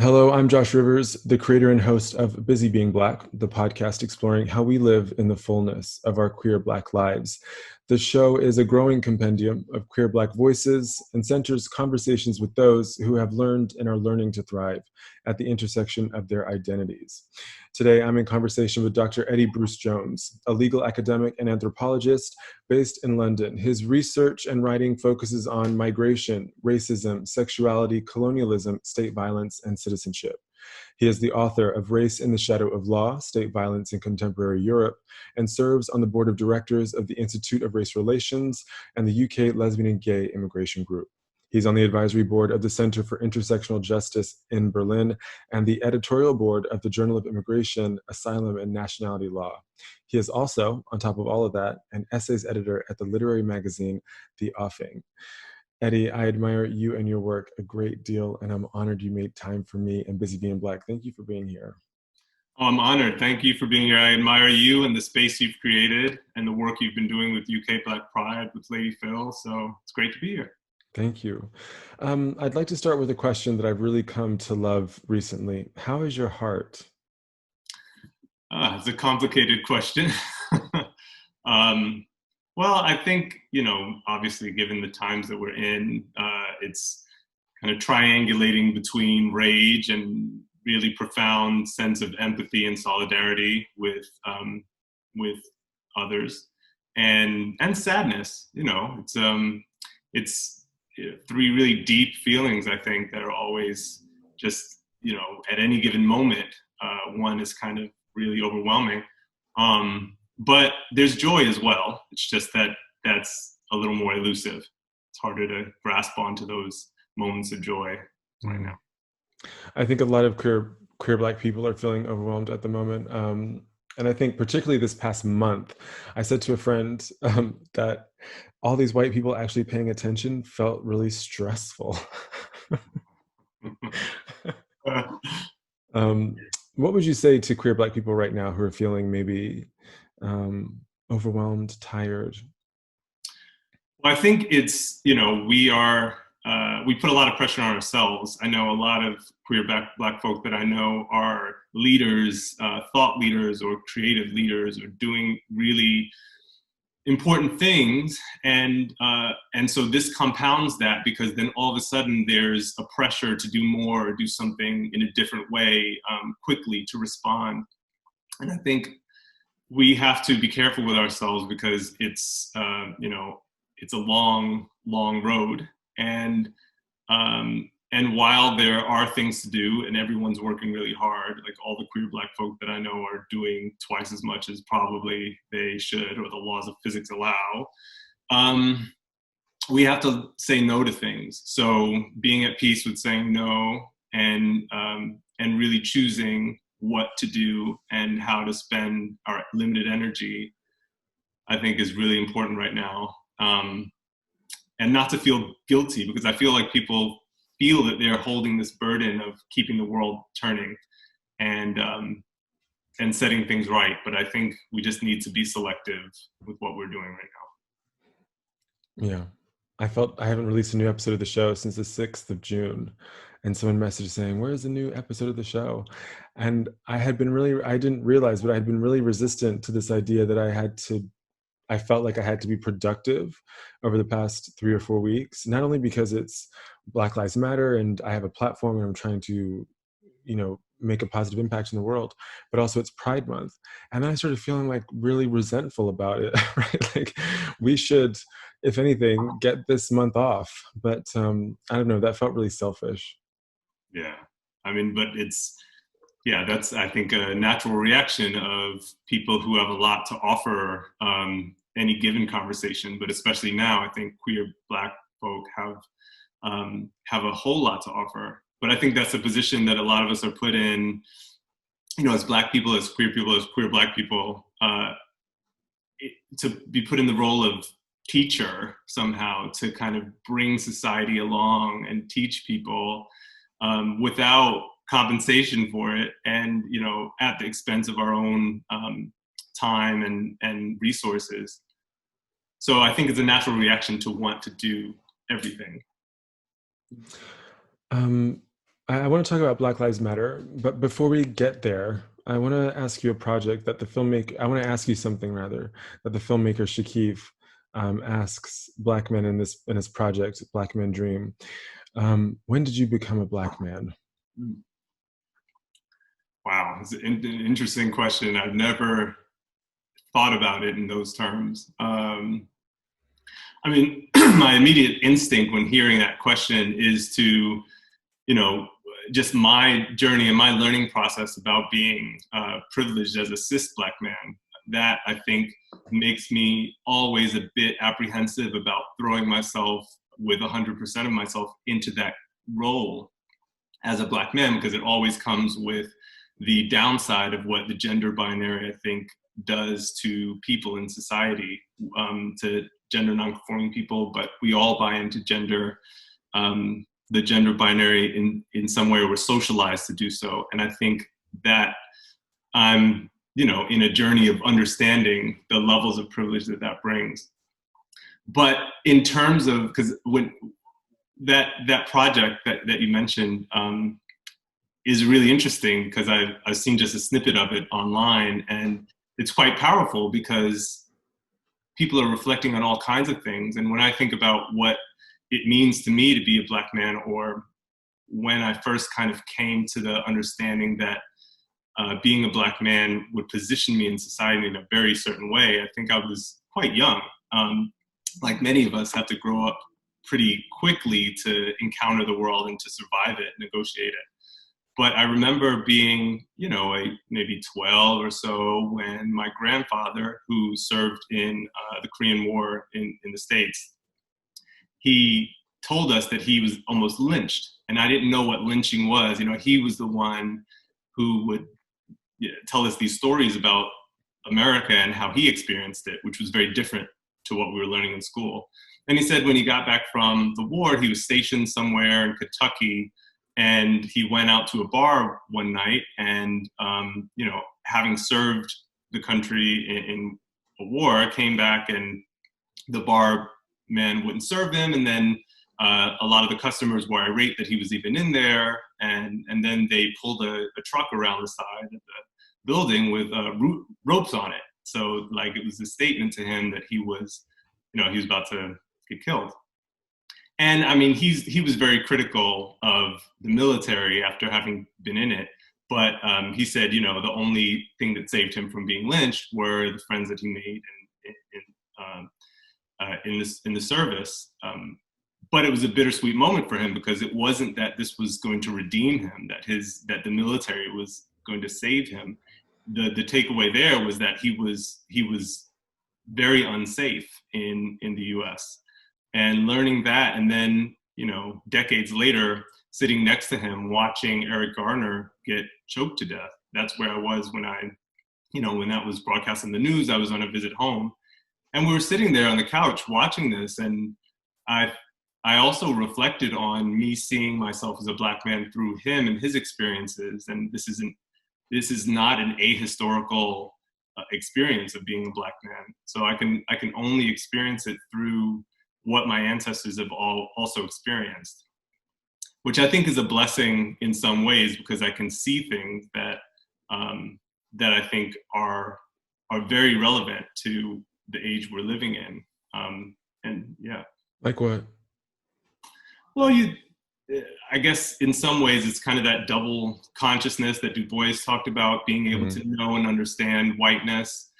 Hello, I'm Josh Rivers, the creator and host of Busy Being Black, the podcast exploring how we live in the fullness of our queer Black lives. The show is a growing compendium of queer Black voices and centers conversations with those who have learned and are learning to thrive at the intersection of their identities. Today, I'm in conversation with Dr. Eddie Bruce Jones, a legal academic and anthropologist based in London. His research and writing focuses on migration, racism, sexuality, colonialism, state violence, and citizenship. He is the author of Race in the Shadow of Law, State Violence in Contemporary Europe, and serves on the board of directors of the Institute of Race Relations and the UK Lesbian and Gay Immigration Group. He's on the advisory board of the Center for Intersectional Justice in Berlin and the editorial board of the Journal of Immigration, Asylum, and Nationality Law. He is also, on top of all of that, an essays editor at the literary magazine, The Offing. Eddie, I admire you and your work a great deal, and I'm honored you made time for me and Busy Being Black. Thank you for being here. Oh, I'm honored. Thank you for being here. I admire you and the space you've created and the work you've been doing with UK Black Pride with Lady Phil. So it's great to be here. Thank you. I'd like to start with a question that I've really come to love recently. How is your heart? It's a complicated question. um, well, I think, obviously, given the times that we're in, it's kind of triangulating between rage and really profound sense of empathy and solidarity with others, and sadness. It's three really deep feelings, I think, that are always just at any given moment. One is kind of really overwhelming, but there's joy as well. It's just that that's a little more elusive. It's harder to grasp onto those moments of joy right now. I think a lot of queer Black people are feeling overwhelmed at the moment. And I think particularly this past month, I said to a friend that all these white people actually paying attention felt really stressful. um, what would you say to queer Black people right now who are feeling maybe overwhelmed, tired? Well, I think it's, we put a lot of pressure on ourselves. I know a lot of queer Black folk that I know are leaders, thought leaders or creative leaders, or doing really important things. And so this compounds that, because then all of a sudden there's a pressure to do more or do something in a different way, quickly to respond. And I think we have to be careful with ourselves, because it's a long road, and while there are things to do and everyone's working really hard, like all the queer Black folk that I know are doing twice as much as probably they should or the laws of physics allow, we have to say no to things. So being at peace with saying no, and really choosing what to do and how to spend our limited energy, I think is really important right now. And not to feel guilty, because I feel like people feel that they're holding this burden of keeping the world turning and setting things right. But I think we just need to be selective with what we're doing right now. Yeah. I haven't released a new episode of the show since the 6th of June. And someone messaged saying, "Where's the new episode of the show?" And I didn't realize, but I had been really resistant to this idea that I felt like I had to be productive over the past 3 or 4 weeks, not only because it's Black Lives Matter and I have a platform and I'm trying to, make a positive impact in the world, but also it's Pride Month. And then I started feeling like really resentful about it, right? Like we should, if anything, get this month off. But I don't know, that felt really selfish. Yeah. But that's, I think, a natural reaction of people who have a lot to offer any given conversation, but especially now, I think queer Black folk have a whole lot to offer. But I think that's a position that a lot of us are put in, as Black people, as queer Black people, to be put in the role of teacher somehow, to kind of bring society along and teach people without compensation for it, and at the expense of our own time and resources. So I think it's a natural reaction to want to do everything. I want to talk about Black Lives Matter, but before we get there, I want to ask you a project that the filmmaker, I want to ask you something rather, that the filmmaker Shakif asks Black men in his project, Black Men Dream. When did you become a Black man? Wow, it's an interesting question. I've never thought about it in those terms. I mean, my immediate instinct when hearing that question is to, you know, just my journey and my learning process about being privileged as a cis Black man. That I think makes me always a bit apprehensive about throwing myself with 100% of myself into that role as a Black man, because it always comes with the downside of what the gender binary, I think, does to people in society, to gender nonconforming people, but we all buy into gender, the gender binary in some way, or we're socialized to do so. And I think that I'm, you know, in a journey of understanding the levels of privilege that that brings. But in terms of, because when that project that you mentioned is really interesting, because I've seen just a snippet of it online, and it's quite powerful because people are reflecting on all kinds of things. And when I think about what it means to me to be a Black man, or when I first kind of came to the understanding that being a Black man would position me in society in a very certain way, I think I was quite young. Like many of us have to grow up pretty quickly to encounter the world and to survive it, negotiate it. But I remember being, you know, maybe 12 or so when my grandfather, who served in the Korean War in the States, he told us that he was almost lynched. And I didn't know what lynching was. You know, he was the one who would tell us these stories about America and how he experienced it, which was very different to what we were learning in school. And he said when he got back from the war, he was stationed somewhere in Kentucky, and he went out to a bar one night, and you know, having served the country in a war, came back and the bar man wouldn't serve him, and then a lot of the customers were irate that he was even in there, and then they pulled a truck around the side of the building with ropes on it. So like it was a statement to him that he was, you know, he was about to get killed. And I mean, he was very critical of the military after having been in it. But he said, you know, the only thing that saved him from being lynched were the friends that he made in the service. But it was a bittersweet moment for him, because it wasn't that this was going to redeem him, that the military was going to save him. The takeaway there was that he was very unsafe in the U.S. And learning that, and then, you know, decades later, sitting next to him, watching Eric Garner get choked to death. That's where I was when when that was broadcast in the news. I was on a visit home, and we were sitting there on the couch watching this, and I also reflected on me seeing myself as a Black man through him and his experiences. And this is not an ahistorical experience of being a Black man. So I can only experience it through what my ancestors have also experienced, which I think is a blessing in some ways, because I can see things that that I think are very relevant to the age we're living in. And yeah. Like what? Well, I guess in some ways it's kind of that double consciousness that Du Bois talked about, being able to know and understand whiteness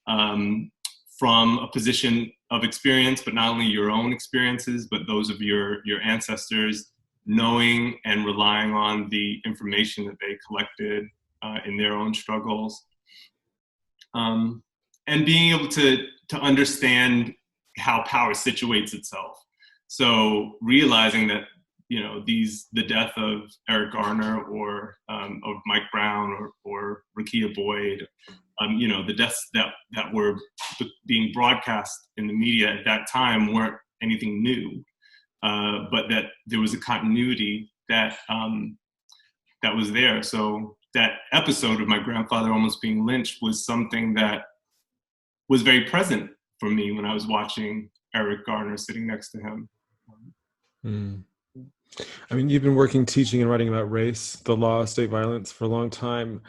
from a position of experience, but not only your own experiences, but those of your ancestors, knowing and relying on the information that they collected in their own struggles, and being able to understand how power situates itself. So realizing that, you know, the death of Eric Garner, or of Mike Brown, or Rekia Boyd, you know, the deaths that were being broadcast in the media at that time weren't anything new, but that there was a continuity that was there. So that episode of my grandfather almost being lynched was something that was very present for me when I was watching Eric Garner sitting next to him. Mm. I mean, you've been working, teaching, and writing about race, the law, state violence for a long time.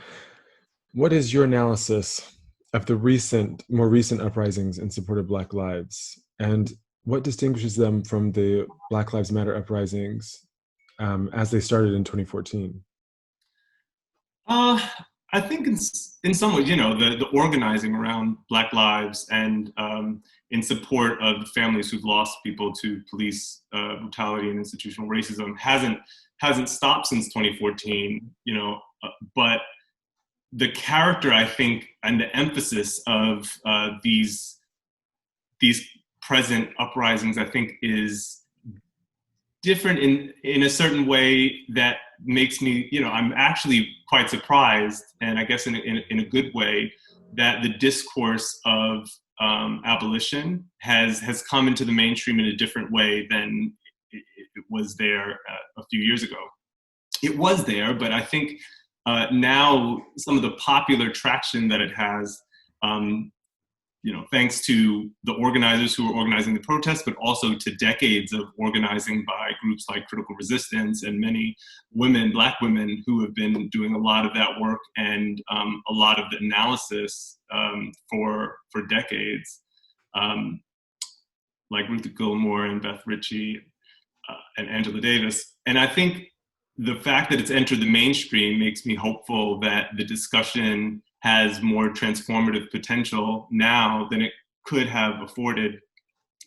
What is your analysis of the more recent uprisings in support of Black lives? And what distinguishes them from the Black Lives Matter uprisings as they started in 2014? Uh, I think in some ways, the organizing around Black lives and in support of the families who've lost people to police brutality and institutional racism hasn't stopped since 2014. But the character, I think, and the emphasis of these present uprisings, I think, is different in a certain way that makes me, I'm actually quite surprised, and I guess in a good way, that the discourse of abolition has come into the mainstream in a different way than it was there a few years ago. It was there, but I think now some of the popular traction that it has, thanks to the organizers who were organizing the protests, but also to decades of organizing by groups like Critical Resistance and many women, Black women, who have been doing a lot of that work and a lot of the analysis for decades, like Ruth Gilmore and Beth Ritchie and Angela Davis. And I think the fact that it's entered the mainstream makes me hopeful that the discussion has more transformative potential now than it could have afforded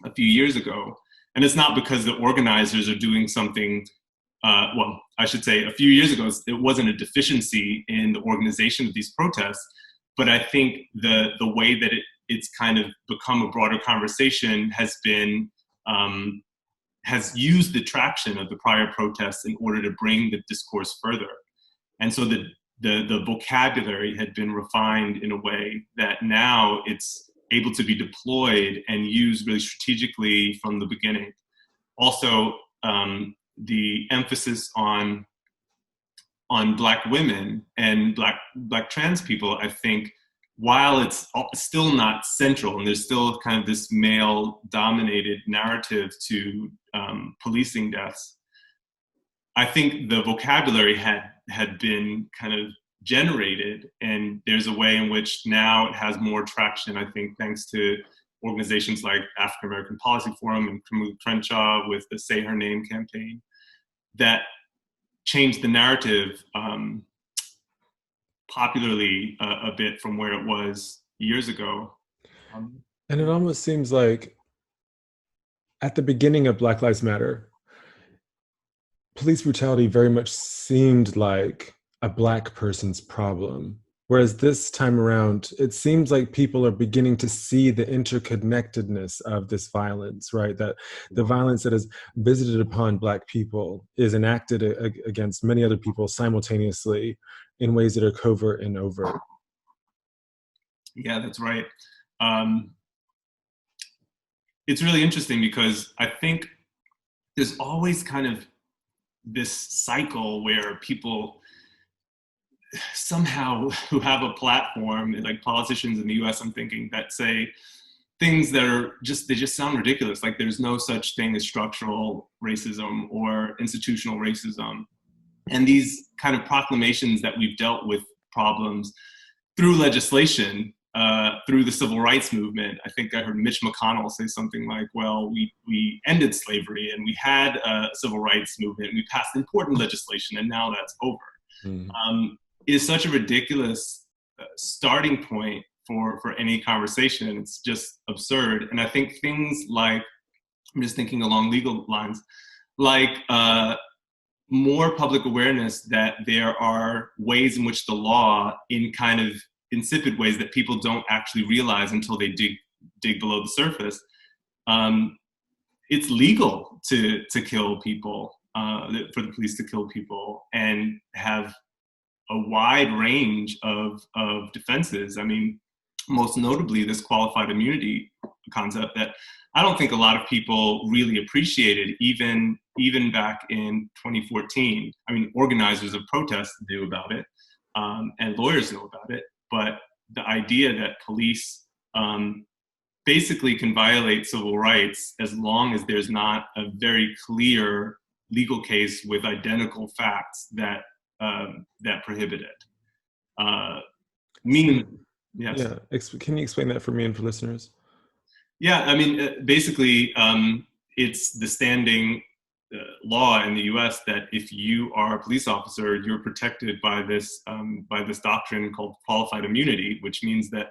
a few years ago. And it's not because the organizers are doing something, well, I should say a few years ago, it wasn't a deficiency in the organization of these protests, but I think the way that it's kind of become a broader conversation has used the traction of the prior protests in order to bring the discourse further. And so the vocabulary had been refined in a way that now it's able to be deployed and used really strategically from the beginning. Also, the emphasis on Black women and Black trans people, I think, while it's still not central, and there's still kind of this male-dominated narrative to policing deaths, I think the vocabulary had been kind of generated, and there's a way in which now it has more traction, I think, thanks to organizations like African American Policy Forum and Kamala Crenshaw with the Say Her Name campaign that changed the narrative popularly a bit from where it was years ago. And it almost seems like at the beginning of Black Lives Matter, police brutality very much seemed like a Black person's problem. Whereas this time around, it seems like people are beginning to see the interconnectedness of this violence, right? That the violence that is visited upon Black people is enacted against many other people simultaneously in ways that are covert and overt. Yeah, that's right. It's really interesting because I think there's always kind of this cycle where people somehow who have a platform, like politicians in the US, I'm thinking, that say things that are they just sound ridiculous. Like there's no such thing as structural racism or institutional racism. And these kind of proclamations that we've dealt with problems through legislation, through the civil rights movement. I think I heard Mitch McConnell say something like, well, we ended slavery and we had a civil rights movement and we passed important legislation and now that's over. Is such a ridiculous starting point for any conversation. It's just absurd. And I think things like, I'm just thinking along legal lines, like more public awareness that there are ways in which the law, in kind of insipid ways that people don't actually realize until they dig below the surface, it's legal to kill people, for the police to kill people, and have a wide range of defenses. I mean, most notably this qualified immunity concept that I don't think a lot of people really appreciated even back in 2014. I mean, organizers of protests knew about it, and lawyers knew about it, but the idea that police basically can violate civil rights as long as there's not a very clear legal case with identical facts that that prohibit it. Meaning, yes. Yeah, can you explain that for me and for listeners? Yeah, I mean, basically, it's the standing law in the U.S. that if you are a police officer, you're protected by this doctrine called qualified immunity, which means that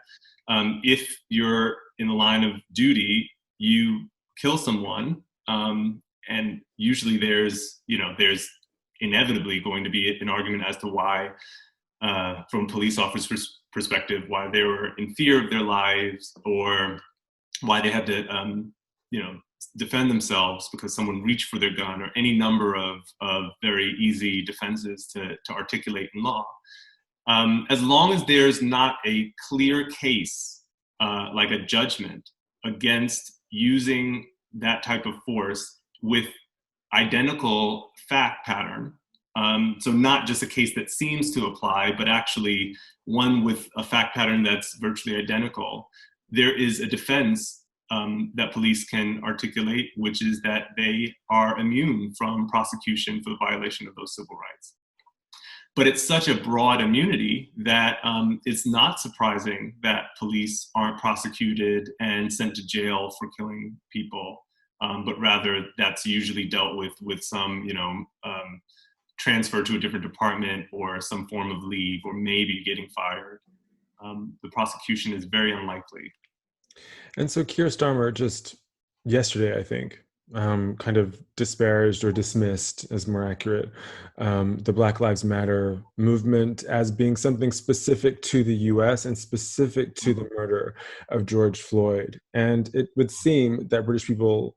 if you're in the line of duty, you kill someone, and usually there's inevitably going to be an argument as to why, from police officers' perspective, why they were in fear of their lives, or why they had to defend themselves because someone reached for their gun, or any number of very easy defenses to articulate in law. As long as there's not a clear case, like a judgment, against using that type of force with identical fact pattern, so not just a case that seems to apply, but actually one with a fact pattern that's virtually identical, there is a defense that police can articulate, which is that they are immune from prosecution for the violation of those civil rights. But it's such a broad immunity that it's not surprising that police aren't prosecuted and sent to jail for killing people, but rather that's usually dealt with some, transfer to a different department or some form of leave, or maybe getting fired. The prosecution is very unlikely. And so Keir Starmer just yesterday, I think, kind of disparaged or dismissed, as more accurate, the Black Lives Matter movement as being something specific to the US and specific to the murder of George Floyd. And it would seem that British people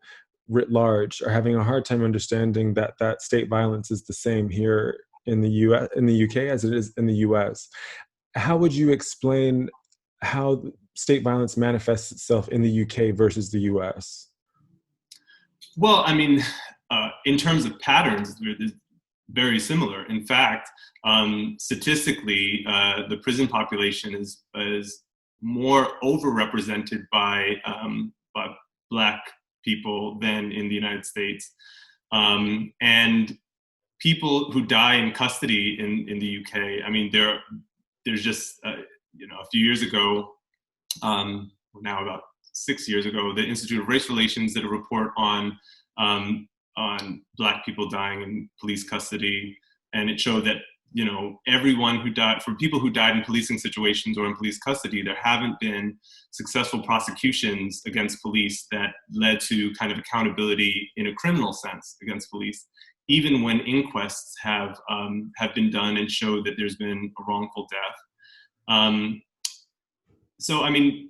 writ large are having a hard time understanding that state violence is the same here in the US, in the UK, as it is in the US. How would you explain how state violence manifests itself in the UK versus the US? Well, I mean, in terms of patterns, they're very similar. In fact, statistically, the prison population is more overrepresented by Black people than in the United States. And people who die in custody in the UK, I mean, there's just, a few years ago, now about 6 years ago, the Institute of Race Relations did a report on Black people dying in police custody, and it showed that everyone who died, for people who died in policing situations or in police custody, there haven't been successful prosecutions against police that led to kind of accountability in a criminal sense against police, even when inquests have been done and showed that there's been a wrongful death. So, I mean,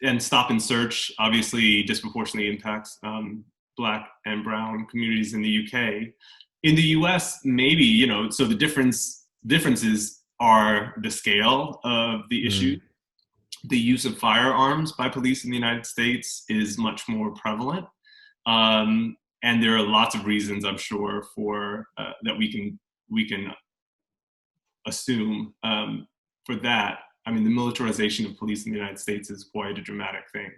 and stop and search obviously disproportionately impacts Black and brown communities in the UK. In the US, maybe, so the differences are the scale of the issue. The use of firearms by police in the United States is much more prevalent. And there are lots of reasons, I'm sure, for that we can assume for that. I mean, the militarization of police in the United States is quite a dramatic thing.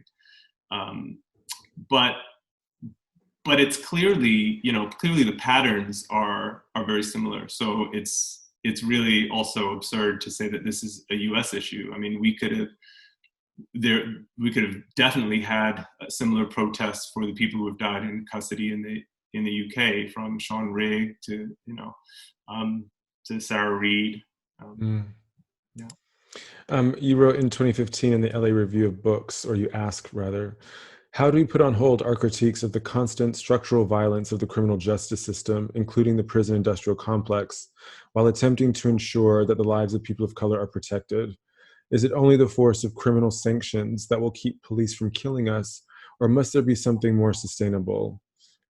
But it's clearly the patterns are very similar. So it's really also absurd to say that this is a U.S. issue. I mean, we could have definitely had similar protests for the people who have died in custody in the UK, from Sean Rigg to Sarah Reid. Yeah. You wrote in 2015 in the LA Review of Books, or you ask rather, how do we put on hold our critiques of the constant structural violence of the criminal justice system, including the prison industrial complex, while attempting to ensure that the lives of people of color are protected? Is it only the force of criminal sanctions that will keep police from killing us, or must there be something more sustainable?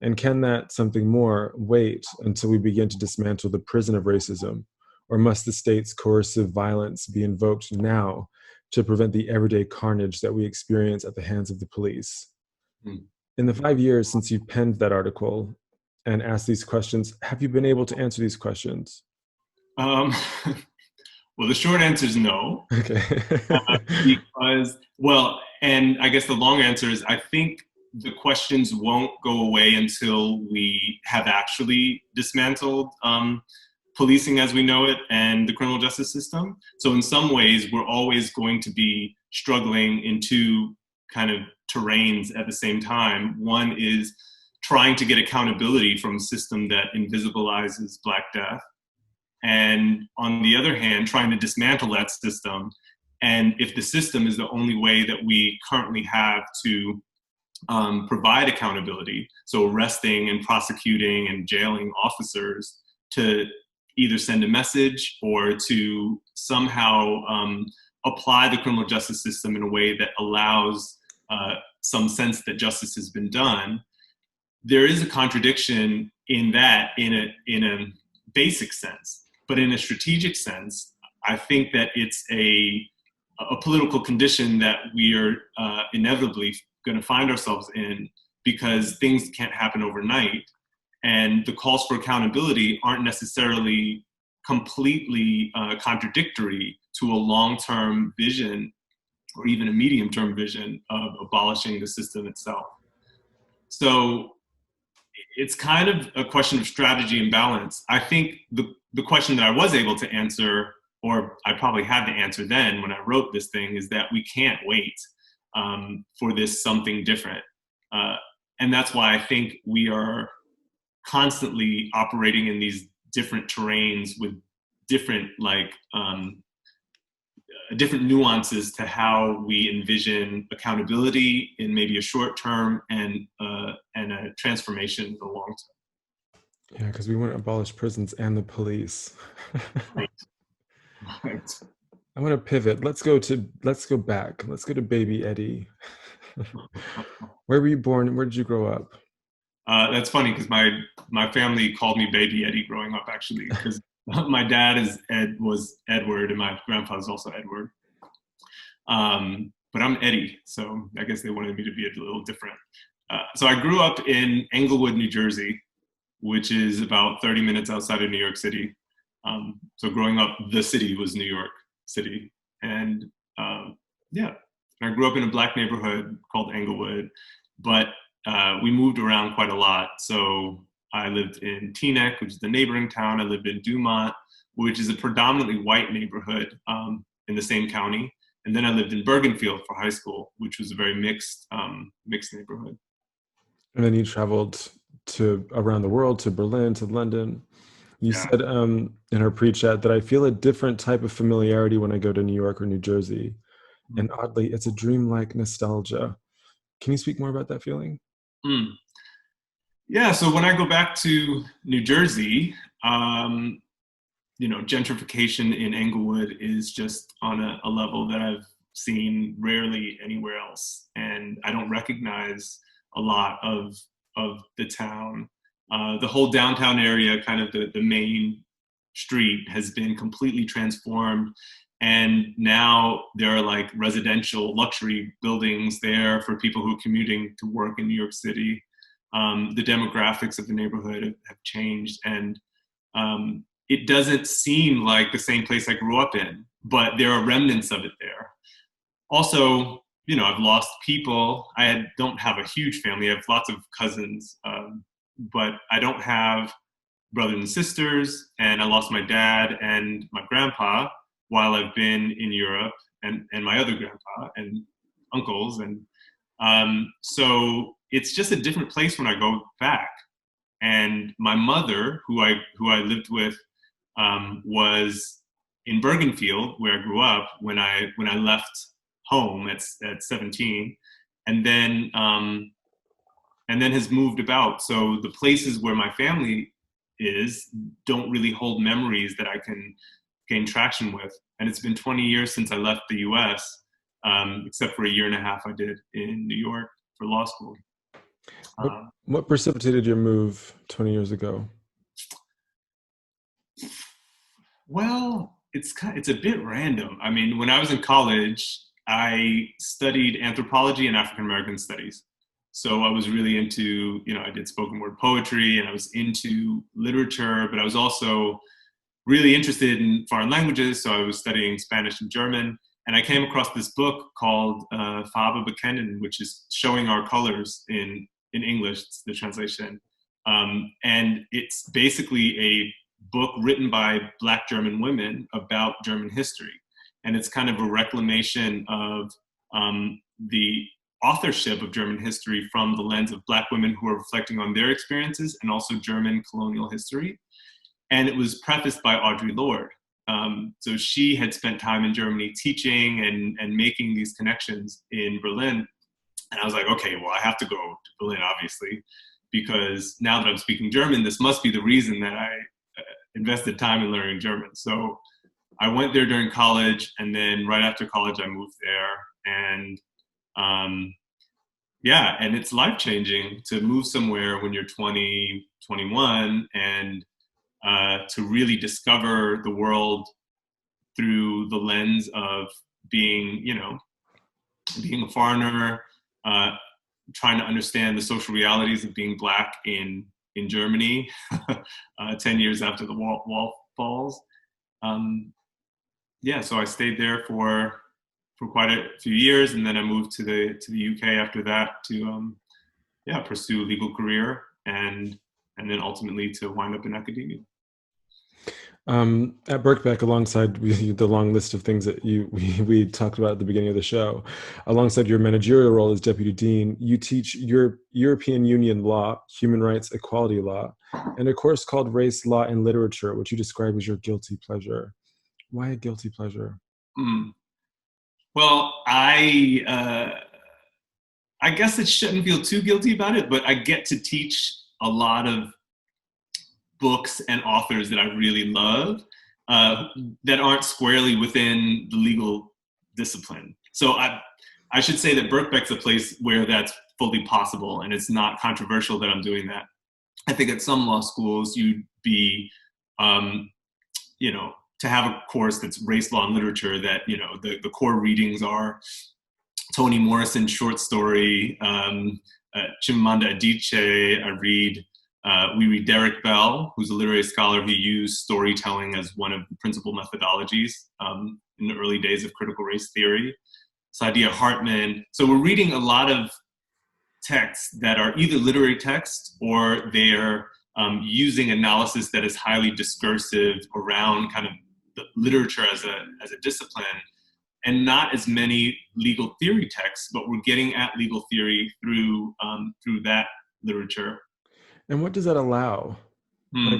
And can that something more wait until we begin to dismantle the prison of racism? Or must the state's coercive violence be invoked now to prevent the everyday carnage that we experience at the hands of the police? In the 5 years since you penned that article and asked these questions, have you been able to answer these questions? Well, the short answer is no. Okay. Because, well, and I guess the long answer is, I think the questions won't go away until we have actually dismantled policing as we know it and the criminal justice system. So in some ways, we're always going to be struggling in two kind of terrains at the same time. One is trying to get accountability from a system that invisibilizes Black death. And on the other hand, trying to dismantle that system. And if the system is the only way that we currently have to provide accountability, so arresting and prosecuting and jailing officers to either send a message or to somehow apply the criminal justice system in a way that allows some sense that justice has been done, there is a contradiction in that in a basic sense. But in a strategic sense, I think that it's a political condition that we are inevitably going to find ourselves in, because things can't happen overnight. And the calls for accountability aren't necessarily completely contradictory to a long-term vision or even a medium-term vision of abolishing the system itself. So it's kind of a question of strategy and balance. I think the question that I was able to answer, or I probably had to answer then when I wrote this thing, is that we can't wait for this something different. And that's why I think we are constantly operating in these different terrains with different different nuances to how we envision accountability in maybe a short term and a transformation in the long term. Yeah, because we want to abolish prisons and the police. Right. Right. I want to pivot. Let's go back. Let's go to baby Eddie. Where were you born? Where did you grow up? That's funny because my family called me Baby Eddie growing up, actually, because my dad was Edward and my grandfather's also Edward. But I'm Eddie, so I guess they wanted me to be a little different. So I grew up in Englewood, New Jersey, which is about 30 minutes outside of New York City. So growing up, the city was New York City. And I grew up in a Black neighborhood called Englewood, but we moved around quite a lot. So I lived in Teaneck, which is the neighboring town. I lived in Dumont, which is a predominantly white neighborhood in the same county. And then I lived in Bergenfield for high school, which was a very mixed neighborhood. And then you traveled to around the world, to Berlin, to London. You said in our pre-chat that I feel a different type of familiarity when I go to New York or New Jersey. Mm-hmm. And oddly, it's a dreamlike nostalgia. Can you speak more about that feeling? Yeah, so when I go back to New Jersey, gentrification in Englewood is just on a level that I've seen rarely anywhere else. And I don't recognize a lot of the town. The whole downtown area, kind of the main street, has been completely transformed. And now there are like residential luxury buildings there for people who are commuting to work in New York City. The demographics of the neighborhood have changed, and it doesn't seem like the same place I grew up in, but there are remnants of it there. Also, I've lost people. Don't have a huge family. I have lots of cousins, but I don't have brothers and sisters, and I lost my dad and my grandpa while I've been in Europe, and my other grandpa and uncles. And so it's just a different place when I go back. And my mother, who I lived with, was in Bergenfield, where I grew up, when I left home at 17, and then has moved about. So the places where my family is don't really hold memories that I can gain traction with. And it's been 20 years since I left the US, except for a year and a half I did in New York for law school. What precipitated your move 20 years ago? Well, it's a bit random. I mean, when I was in college, I studied anthropology and African American studies. So I was really into, I did spoken word poetry, and I was into literature, but I was also really interested in foreign languages. So I was studying Spanish and German. I came across this book called Farbe bekennen, which is Showing Our Colors in English, it's the translation. And it's basically a book written by Black German women about German history. And it's kind of a reclamation of the authorship of German history from the lens of Black women who are reflecting on their experiences and also German colonial history. And it was prefaced by Audre Lorde. So she had spent time in Germany teaching and making these connections in Berlin. And I was like, okay, well, I have to go to Berlin, obviously, because now that I'm speaking German, this must be the reason that I invested time in learning German. So I went there during college, and then right after college, I moved there. And yeah, and it's life-changing to move somewhere when you're 20, 21, and to really discover the world through the lens of being, being a foreigner, trying to understand the social realities of being Black in Germany, 10 years after the wall falls. Yeah, so I stayed there for quite a few years, and then I moved to the UK after that to pursue a legal career, and then ultimately to wind up in academia. At Birckbeck, alongside the long list of things that we talked about at the beginning of the show, alongside your managerial role as deputy dean, you teach European Union law, human rights, equality law, and a course called Race, Law, and Literature, which you describe as your guilty pleasure. Why a guilty pleasure? Well, I guess it shouldn't feel too guilty about it, but I get to teach a lot of books and authors that I really love that aren't squarely within the legal discipline. So I should say that Birckbeck's a place where that's fully possible, and it's not controversial that I'm doing that. I think at some law schools you'd be, to have a course that's race, law, and literature that, the core readings are Toni Morrison's short story, Chimamanda Adichie. We read Derek Bell, who's a literary scholar who used storytelling as one of the principal methodologies in the early days of critical race theory. Saidiya Hartman. So we're reading a lot of texts that are either literary texts or they're using analysis that is highly discursive around kind of the literature as a discipline, and not as many legal theory texts, but we're getting at legal theory through that literature. And what does that allow? Like,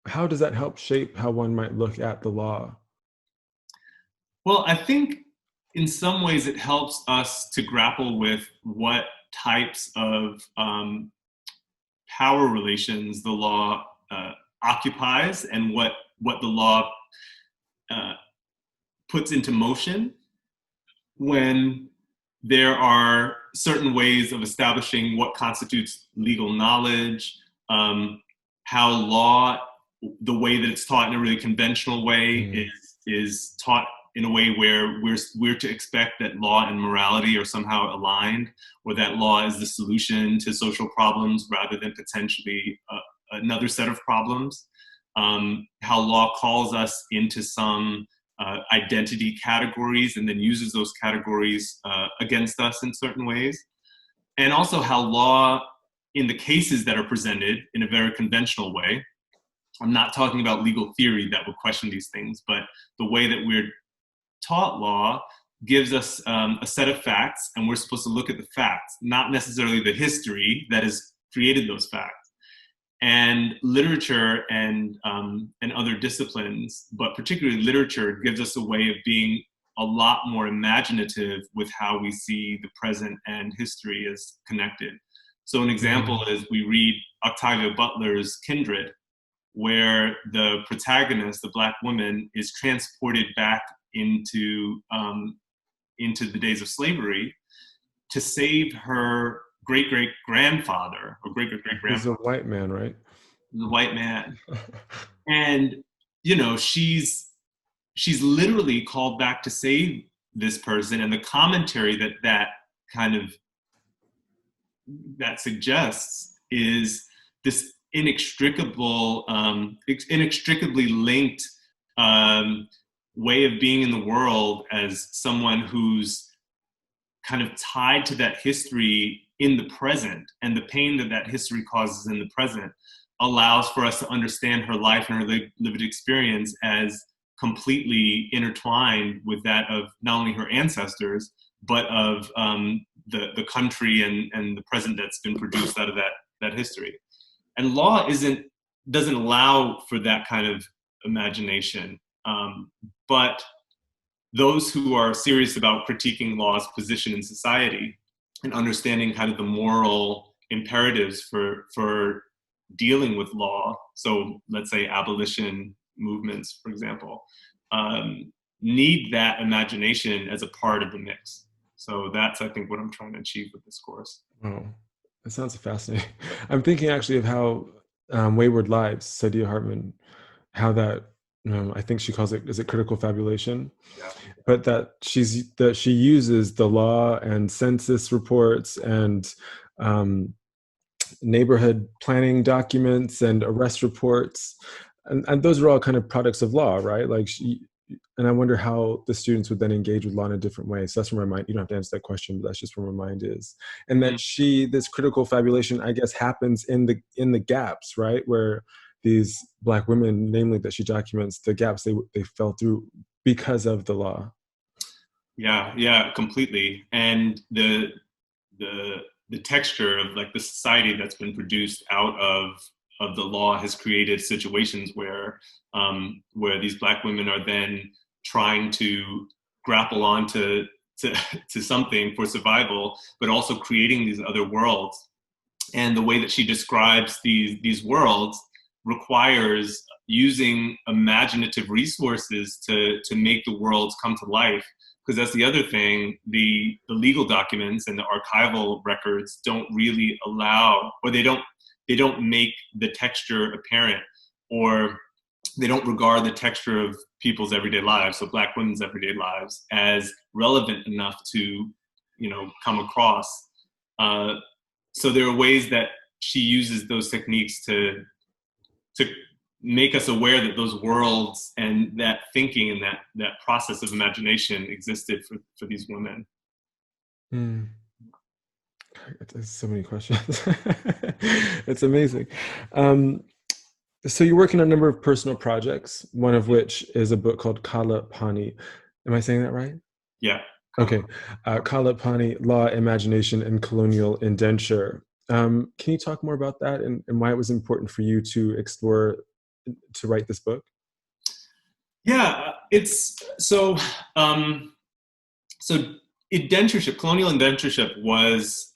how does that help shape how one might look at the law? Well, I think in some ways it helps us to grapple with what types of power relations the law occupies and what the law puts into motion when there are certain ways of establishing what constitutes legal knowledge, how law, the way that it's taught in a really conventional way, is taught in a way where we're to expect that law and morality are somehow aligned, or that law is the solution to social problems rather than potentially another set of problems. How law calls us into some identity categories and then uses those categories against us in certain ways. And also how law, in the cases that are presented in a very conventional way, I'm not talking about legal theory that would question these things, but the way that we're taught law gives us a set of facts, and we're supposed to look at the facts, not necessarily the history that has created those facts. And literature and other disciplines, but particularly literature, gives us a way of being a lot more imaginative with how we see the present and history as connected. So an example is we read Octavia Butler's Kindred, where the protagonist, the Black woman, is transported back into the days of slavery to save her great-great-grandfather or great-great-great-grandfather. He's a white man, right? The white man. And, she's literally called back to save this person. And the commentary that suggests is this inextricably linked way of being in the world as someone who's kind of tied to that history in the present, and the pain that that history causes in the present allows for us to understand her life and her lived experience as completely intertwined with that of not only her ancestors, but of the country and the present that's been produced out of that history. And law doesn't allow for that kind of imagination. But those who are serious about critiquing law's position in society and understanding kind of the moral imperatives for dealing with law, so let's say abolition movements, for example, need that imagination as a part of the mix. So that's, I think, what I'm trying to achieve with this course. Oh, that sounds fascinating. I'm thinking actually of how Wayward Lives, Saidiya Hartman, how that, I think she calls it, is it critical fabulation? Yeah. But that she uses the law and census reports and neighborhood planning documents and arrest reports, and those are all kind of products of law, right? Like and I wonder how the students would then engage with law in a different way. So that's where my mind, you don't have to answer that question, but that's just where my mind is. And that this critical fabulation, I guess, happens in the gaps, right? Where these Black women, namely that she documents, the gaps they fell through because of the law. Yeah, completely. And the texture of like the society that's been produced out of the law has created situations where these Black women are then trying to grapple onto to something for survival, but also creating these other worlds. And the way that she describes these worlds requires using imaginative resources to make the worlds come to life. Because that's the other thing, the legal documents and the archival records don't really allow, or they don't make the texture apparent, or they don't regard the texture of people's everyday lives, so Black women's everyday lives, as relevant enough to, come across. So there are ways that she uses those techniques to make us aware that those worlds and that thinking and that process of imagination existed for these women. There's so many questions. It's amazing. So you're working on a number of personal projects, one of which is a book called Kala Pani. Am I saying that right? Yeah. Okay. Kala Pani, Law, Imagination, and Colonial Indenture. Can you talk more about that and why it was important for you to write this book? Yeah, it's so indentureship, colonial indentureship was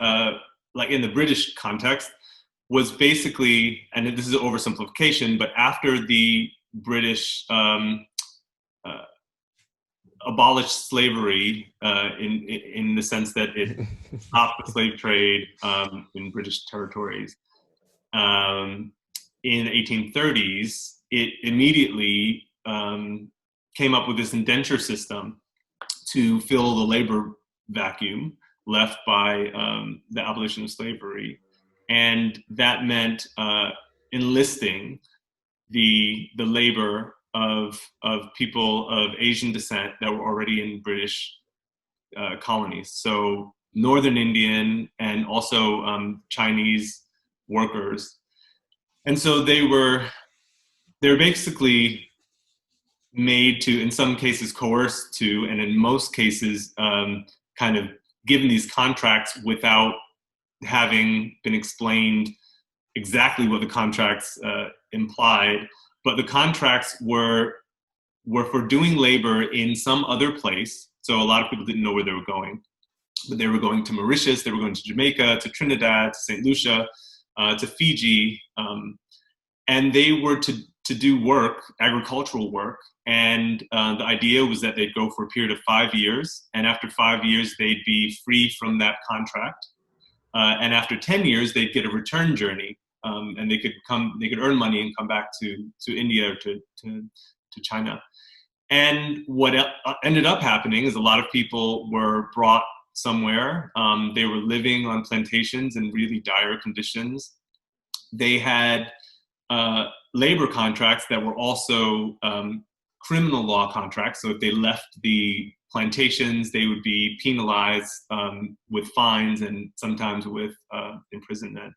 like in the British context was basically, and this is an oversimplification, but after the British abolished slavery in the sense that it stopped the slave trade in British territories in the 1830s, it immediately came up with this indenture system to fill the labor vacuum left by the abolition of slavery. And that meant enlisting the labor of people of Asian descent that were already in British colonies. So Northern Indian and also Chinese workers. And so they were basically made to, in some cases, coerced to, and in most cases, kind of given these contracts without having been explained exactly what the contracts implied. But the contracts were for doing labor in some other place. So a lot of people didn't know where they were going. But they were going to Mauritius, they were going to Jamaica, to Trinidad, to St. Lucia, to Fiji. And they were to do work, agricultural work. And the idea was that they'd go for a period of 5 years. And after 5 years, they'd be free from that contract. And after 10 years, they'd get a return journey. And they could earn money and come back to India or to China. And what ended up happening is a lot of people were brought somewhere. They were living on plantations in really dire conditions. They had labor contracts that were also criminal law contracts. So if they left the plantations, they would be penalized with fines and sometimes with imprisonment.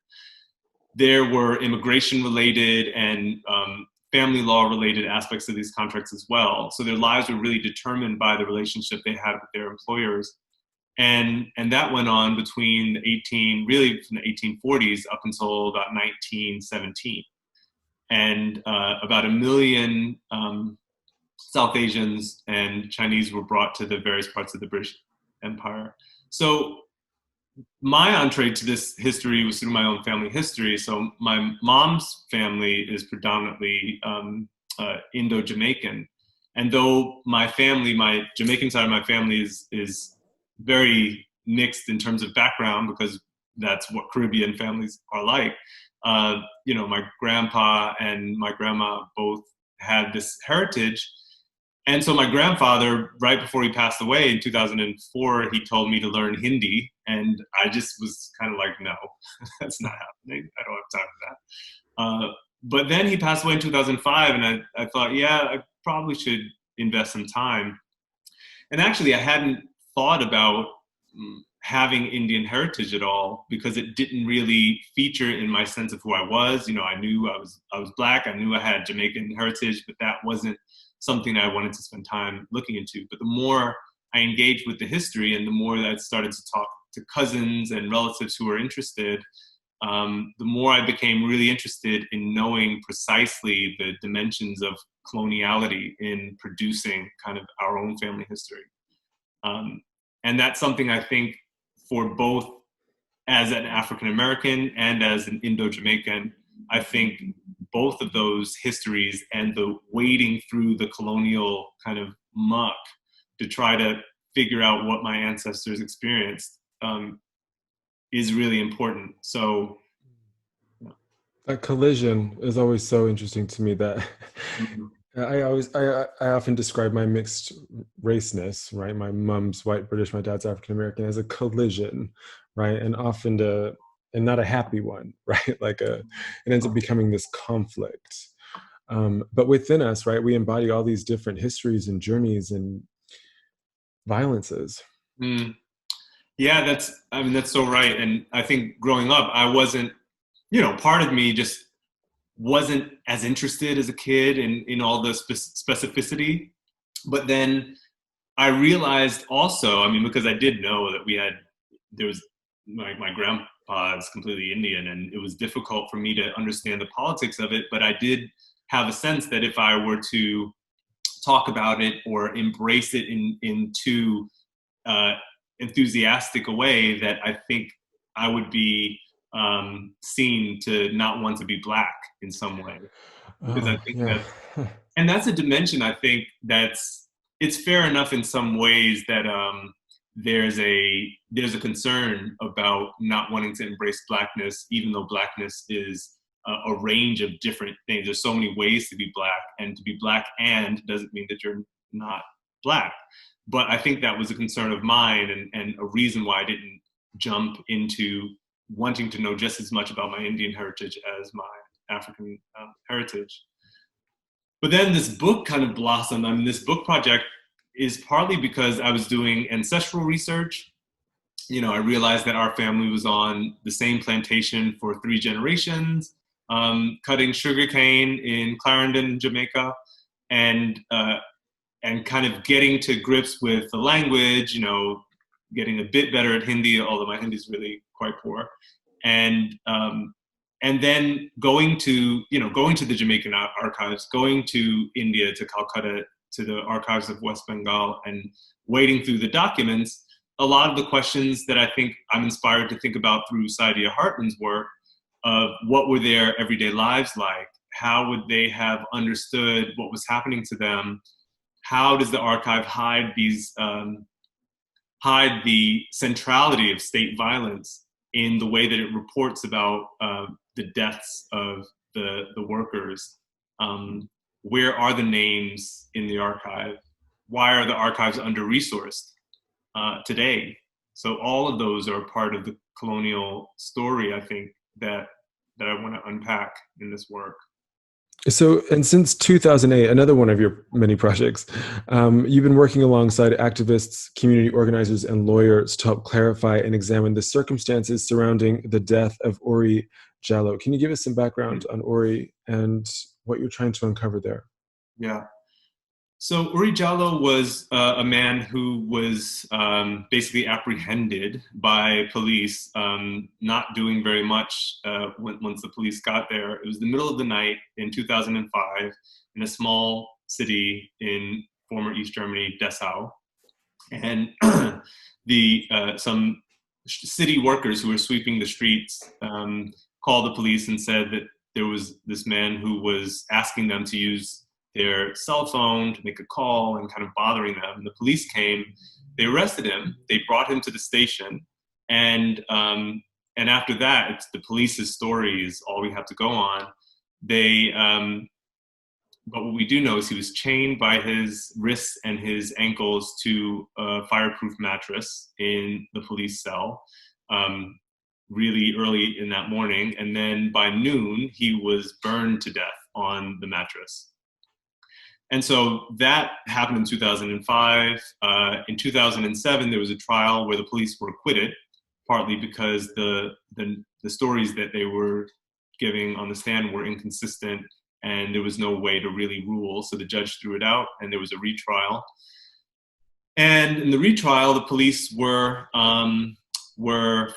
There were immigration-related and family law-related aspects of these contracts as well. So their lives were really determined by the relationship they had with their employers. And that went on between really from the 1840s up until about 1917. And about 1 million South Asians and Chinese were brought to the various parts of the British Empire. So my entree to this history was through my own family history. So my mom's family is predominantly Indo-Jamaican. And though my Jamaican side of my family is very mixed in terms of background, because that's what Caribbean families are like, my grandpa and my grandma both had this heritage. And so my grandfather, right before he passed away in 2004, he told me to learn Hindi. And I just was kind of like, no, that's not happening. I don't have time for that. But then he passed away in 2005, and I thought, yeah, I probably should invest some time. And actually, I hadn't thought about having Indian heritage at all, because it didn't really feature in my sense of who I was. I knew I was Black. I knew I had Jamaican heritage, but that wasn't something I wanted to spend time looking into. But the more I engaged with the history and the more that I started to talk to cousins and relatives who were interested, the more I became really interested in knowing precisely the dimensions of coloniality in producing kind of our own family history. And that's something I think for both as an African American and as an Indo-Jamaican, I think both of those histories and the wading through the colonial kind of muck to try to figure out what my ancestors experienced is really important. So that collision is always so interesting to me. That I often describe my mixed raceness, right? My mom's white British, my dad's African American, as a collision, right? And often and not a happy one, right? It ends up becoming this conflict. But within us, right, we embody all these different histories and journeys and violences. Yeah, that's so right. And I think growing up, I wasn't, part of me just wasn't as interested as a kid in all the specificity. But then I realized also, because I did know that there was my grandpa is completely Indian, and it was difficult for me to understand the politics of it. But I did have a sense that if I were to talk about it or embrace it in too enthusiastic a way, that I think I would be seen to not want to be Black in some way. Because I think that's a dimension, I think, it's fair enough in some ways that there's a concern about not wanting to embrace Blackness, even though Blackness is a range of different things. There's so many ways to be Black, and to be Black and doesn't mean that you're not Black. But I think that was a concern of mine, and a reason why I didn't jump into wanting to know just as much about my Indian heritage as my African heritage. But then this book kind of blossomed. This book project is partly because I was doing ancestral research. I realized that our family was on the same plantation for 3 generations, cutting sugarcane in Clarendon, Jamaica, and kind of getting to grips with the language, getting a bit better at Hindi, although my Hindi is really quite poor. And then going to the Jamaican archives, going to India, to Calcutta, to the archives of West Bengal, and wading through the documents, a lot of the questions that I think I'm inspired to think about through Saidiya Hartman's work of what were their everyday lives like? How would they have understood what was happening to them? How does the archive hide the centrality of state violence in the way that it reports about the deaths of the workers? Where are the names in the archive? Why are the archives under-resourced today? So all of those are part of the colonial story, I think, that I want to unpack in this work. So, and since 2008, another one of your many projects, you've been working alongside activists, community organizers, and lawyers to help clarify and examine the circumstances surrounding the death of Ori Zhalo. Can you give us some background on Ori and what you're trying to uncover there? Yeah. So Ori Zhalo was a man who was basically apprehended by police, not doing very much once the police got there. It was the middle of the night in 2005 in a small city in former East Germany, Dessau. And some city workers who were sweeping the streets called the police and said that there was this man who was asking them to use their cell phone to make a call and kind of bothering them. And the police came, they arrested him, they brought him to the station, and after that, it's the police's story is all we have to go on. But what we do know is he was chained by his wrists and his ankles to a fireproof mattress in the police cell really early in that morning. And then by noon, he was burned to death on the mattress. And so that happened in 2005. In 2007, there was a trial where the police were acquitted, partly because the stories that they were giving on the stand were inconsistent and there was no way to really rule. So the judge threw it out and there was a retrial. And in the retrial, the police were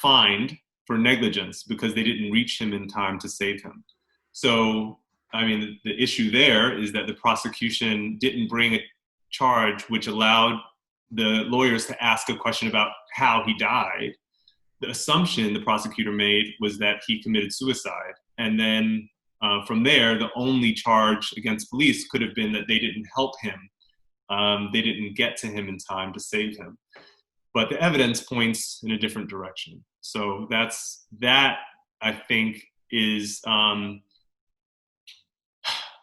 fined for negligence because they didn't reach him in time to save him. So, I mean, the issue there is that the prosecution didn't bring a charge which allowed the lawyers to ask a question about how he died. The assumption the prosecutor made was that he committed suicide. And then from there, the only charge against police could have been that they didn't help him. They didn't get to him in time to save him. But the evidence points in a different direction. So that I think is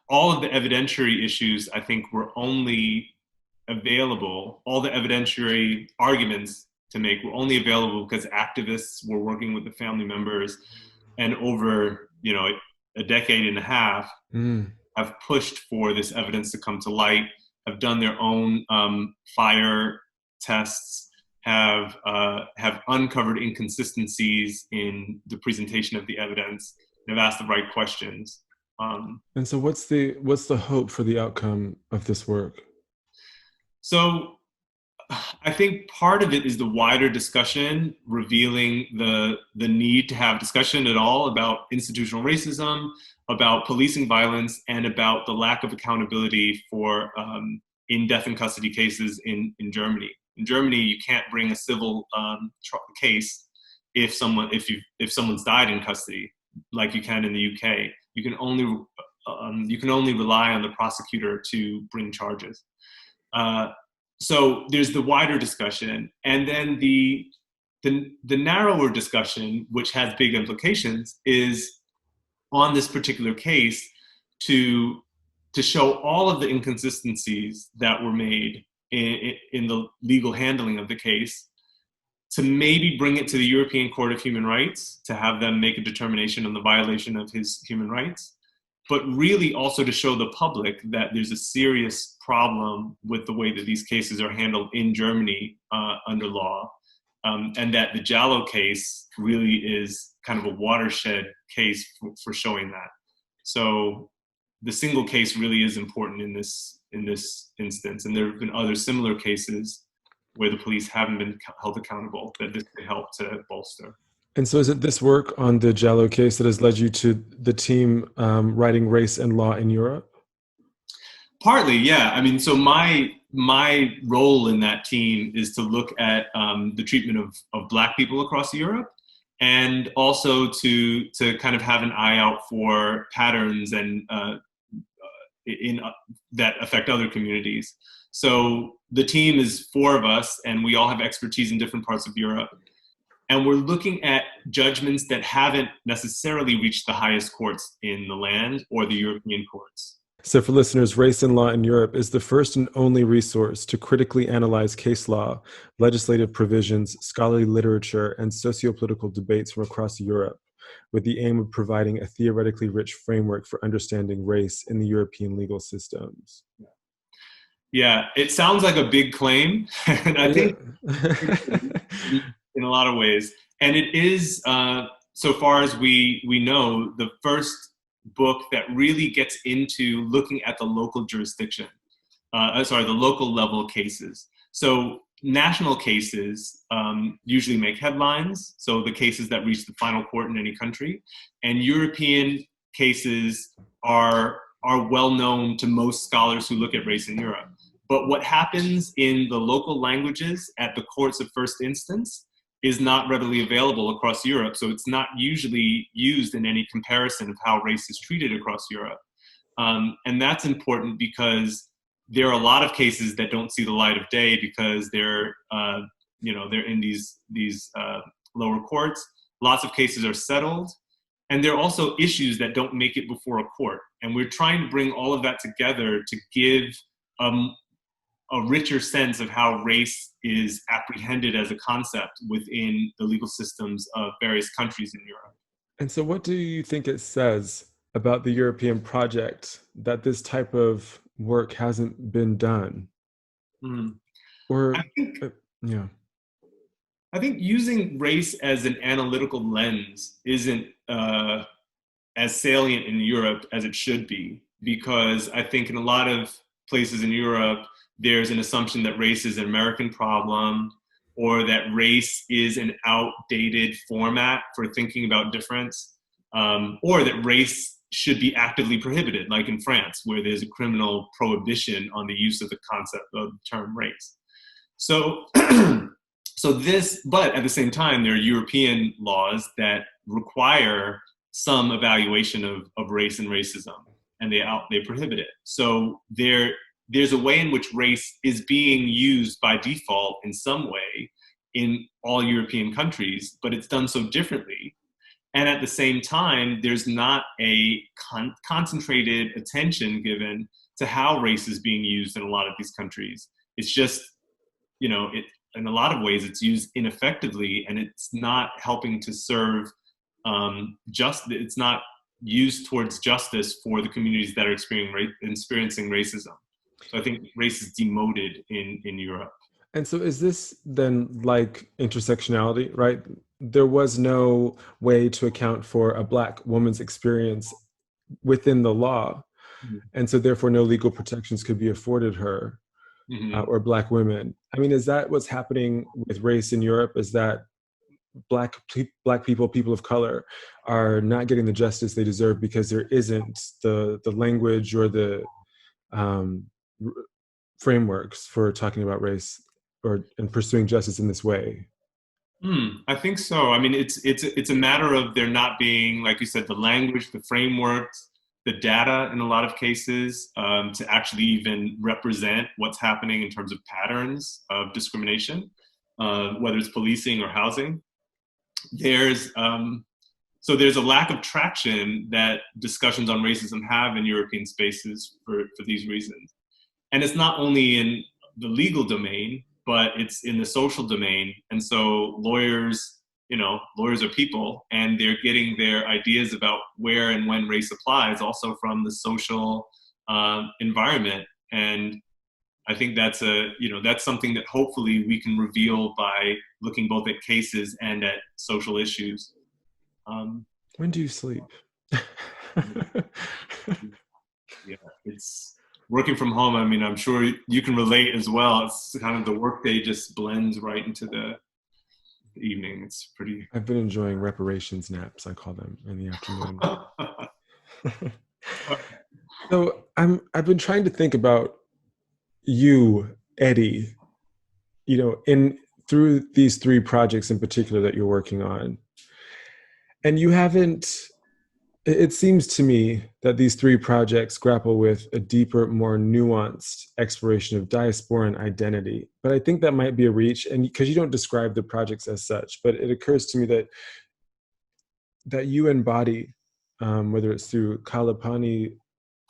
all of the evidentiary issues, I think, were only available, all the evidentiary arguments to make were only available because activists were working with the family members and over, a decade and a half have pushed for this evidence to come to light, have done their own fire tests, have uncovered inconsistencies in the presentation of the evidence, and have asked the right questions. And so what's the hope for the outcome of this work? So I think part of it is the wider discussion, revealing the need to have discussion at all about institutional racism, about policing violence, and about the lack of accountability for in death in custody cases in Germany. In Germany, you can't bring a civil case if someone's died in custody, like you can in the UK. You can only rely on the prosecutor to bring charges. So there's the wider discussion, and then the narrower discussion, which has big implications, is on this particular case to show all of the inconsistencies that were made in the legal handling of the case, to maybe bring it to the European Court of Human Rights to have them make a determination on the violation of his human rights, but really also to show the public that there's a serious problem with the way that these cases are handled in Germany under law, and that the Zhalo case really is kind of a watershed case for showing that. So the single case really is important in this instance, and there have been other similar cases where the police haven't been held accountable that this could help to bolster. And so is it this work on the Zhalo case that has led you to the team writing Race and Law in Europe? Partly, yeah. I mean, so my role in that team is to look at the treatment of Black people across Europe, and also to kind of have an eye out for patterns and that affect other communities. So the team is 4 of us, and we all have expertise in different parts of Europe. And we're looking at judgments that haven't necessarily reached the highest courts in the land or the European courts. So for listeners, Race and Law in Europe is the first and only resource to critically analyze case law, legislative provisions, scholarly literature, and socio-political debates from across Europe. with the aim of providing a theoretically rich framework for understanding race in the European legal systems. Yeah, it sounds like a big claim, and I think Yeah. in a lot of ways, and it is, so far as we know, the first book that really gets into looking at the local jurisdiction, the local level cases. So national cases usually make headlines, so the cases that reach the final court in any country, and European cases are well known to most scholars who look at race in Europe. But what happens in the local languages at the courts of first instance is not readily available across Europe, so it's not usually used in any comparison of how race is treated across Europe. And that's important because there are a lot of cases that don't see the light of day because they're in these lower courts. Lots of cases are settled, and there are also issues that don't make it before a court. And we're trying to bring all of that together to give a richer sense of how race is apprehended as a concept within the legal systems of various countries in Europe. And so what do you think it says about the European project that this type of work hasn't been done? Or, yeah. I think using race as an analytical lens isn't as salient in Europe as it should be, because I think in a lot of places in Europe, there's an assumption that race is an American problem, or that race is an outdated format for thinking about difference, or that race should be actively prohibited, like in France, where there's a criminal prohibition on the use of the concept of the term race. So, but at the same time, there are European laws that require some evaluation of race and racism, and they prohibit it. So there's a way in which race is being used by default in some way in all European countries, but it's done so differently. And at the same time, there's not a concentrated attention given to how race is being used in a lot of these countries. It's just, in a lot of ways, it's used ineffectively, and it's not helping to serve it's not used towards justice for the communities that are experiencing racism. So I think race is demoted in Europe. And so is this then like intersectionality, right? There was no way to account for a Black woman's experience within the law. Mm-hmm. And so therefore no legal protections could be afforded her, mm-hmm. Or Black women. I mean, is that what's happening with race in Europe? Is that Black people, people of color, are not getting the justice they deserve because there isn't the language or the frameworks for talking about race and pursuing justice in this way? I think so. I mean, it's a matter of there not being, like you said, the language, the frameworks, the data in a lot of cases to actually even represent what's happening in terms of patterns of discrimination, whether it's policing or housing. There's a lack of traction that discussions on racism have in European spaces for these reasons. And it's not only in the legal domain, but it's in the social domain. And so lawyers are people, and they're getting their ideas about where and when race applies also from the social environment. And I think that's something that hopefully we can reveal by looking both at cases and at social issues. When do you sleep? Yeah, it's working from home. I mean, I'm sure you can relate as well. It's kind of the workday just blends right into the evening. It's pretty. I've been enjoying reparations naps, I call them, in the afternoon. So I've been trying to think about you, Eddie, through these three projects in particular that you're working on. And it seems to me that these three projects grapple with a deeper, more nuanced exploration of diaspora and identity. But I think that might be a reach, and because you don't describe the projects as such, but it occurs to me that you embody, whether it's through Kalapani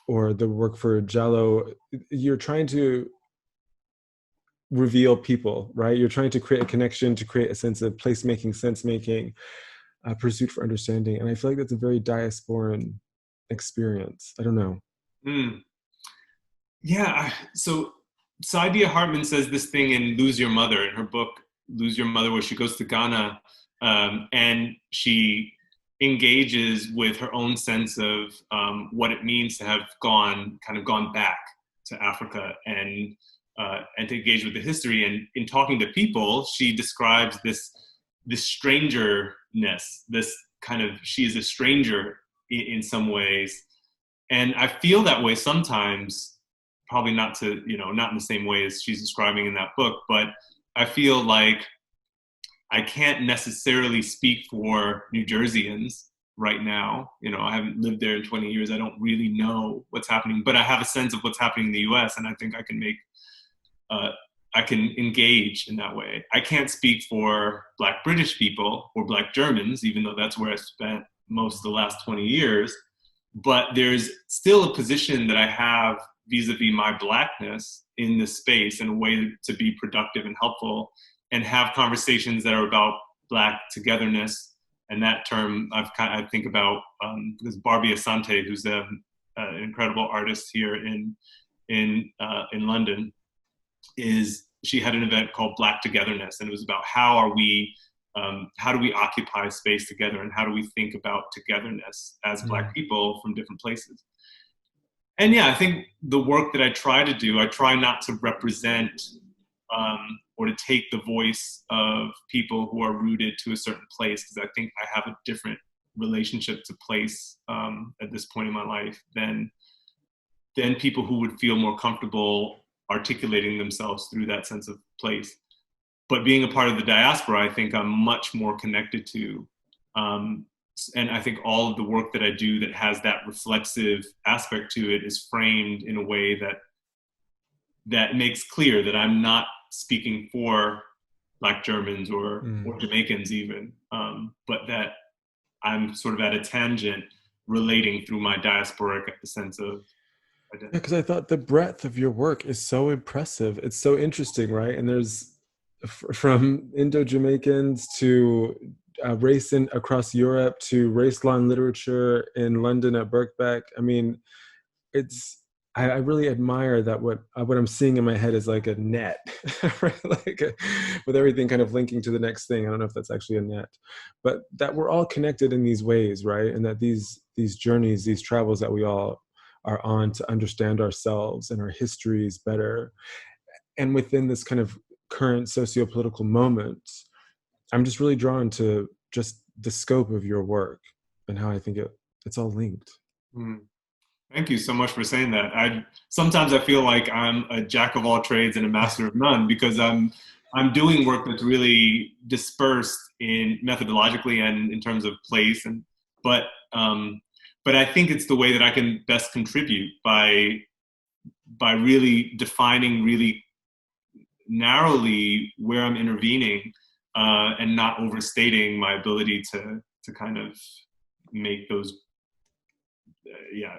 or the work for Zhalo, you're trying to reveal people, right? You're trying to create a connection, to create a sense of placemaking, sense-making. pursuit for understanding. And I feel like that's a very diasporan experience. I don't know. Mm. Yeah. So Saidiya Hartman says this thing in Lose Your Mother, in her book Lose Your Mother, where she goes to Ghana, and she engages with her own sense of what it means to have gone back to Africa and to engage with the history. And in talking to people, she describes this strangerness, this kind of, she is a stranger in some ways. And I feel that way sometimes, probably not to, not in the same way as she's describing in that book, but I feel like I can't necessarily speak for New Jerseyans right now. I haven't lived there in 20 years. I don't really know what's happening, but I have a sense of what's happening in the US, and I think I can I can engage in that way. I can't speak for Black British people or Black Germans, even though that's where I spent most of the last 20 years. But there's still a position that I have vis-a-vis my Blackness in this space in a way to be productive and helpful and have conversations that are about Black togetherness. And that term I think about because Barbie Asante, who's an incredible artist here in London, she had an event called Black Togetherness, and it was about how do we occupy space together, and how do we think about togetherness as Black people from different places. And yeah, I think the work that I try to do, I try not to represent or to take the voice of people who are rooted to a certain place, because I think I have a different relationship to place at this point in my life than people who would feel more comfortable articulating themselves through that sense of place. But being a part of the diaspora, I think I'm much more connected to. And I think all of the work that I do that has that reflexive aspect to it is framed in a way that makes clear that I'm not speaking for Black Germans or Jamaicans even, but that I'm sort of at a tangent relating through my diasporic sense of identity. Yeah, because I thought the breadth of your work is so impressive. It's so interesting, right? And there's from Indo-Jamaicans to race across Europe to race law and literature in London at Birckbeck. I mean, I really admire that what I'm seeing in my head is like a net, right? With everything kind of linking to the next thing. I don't know if that's actually a net, but that we're all connected in these ways, right? And that these journeys, these travels that we all are on to understand ourselves and our histories better. And within this kind of current socio-political moment, I'm just really drawn to just the scope of your work and how I think it's all linked. Thank you so much for saying that. Sometimes I feel like I'm a jack of all trades and a master of none, because I'm doing work that's really dispersed in methodologically and in terms of place, but I think it's the way that I can best contribute by really defining really narrowly where I'm intervening and not overstating my ability to kind of make those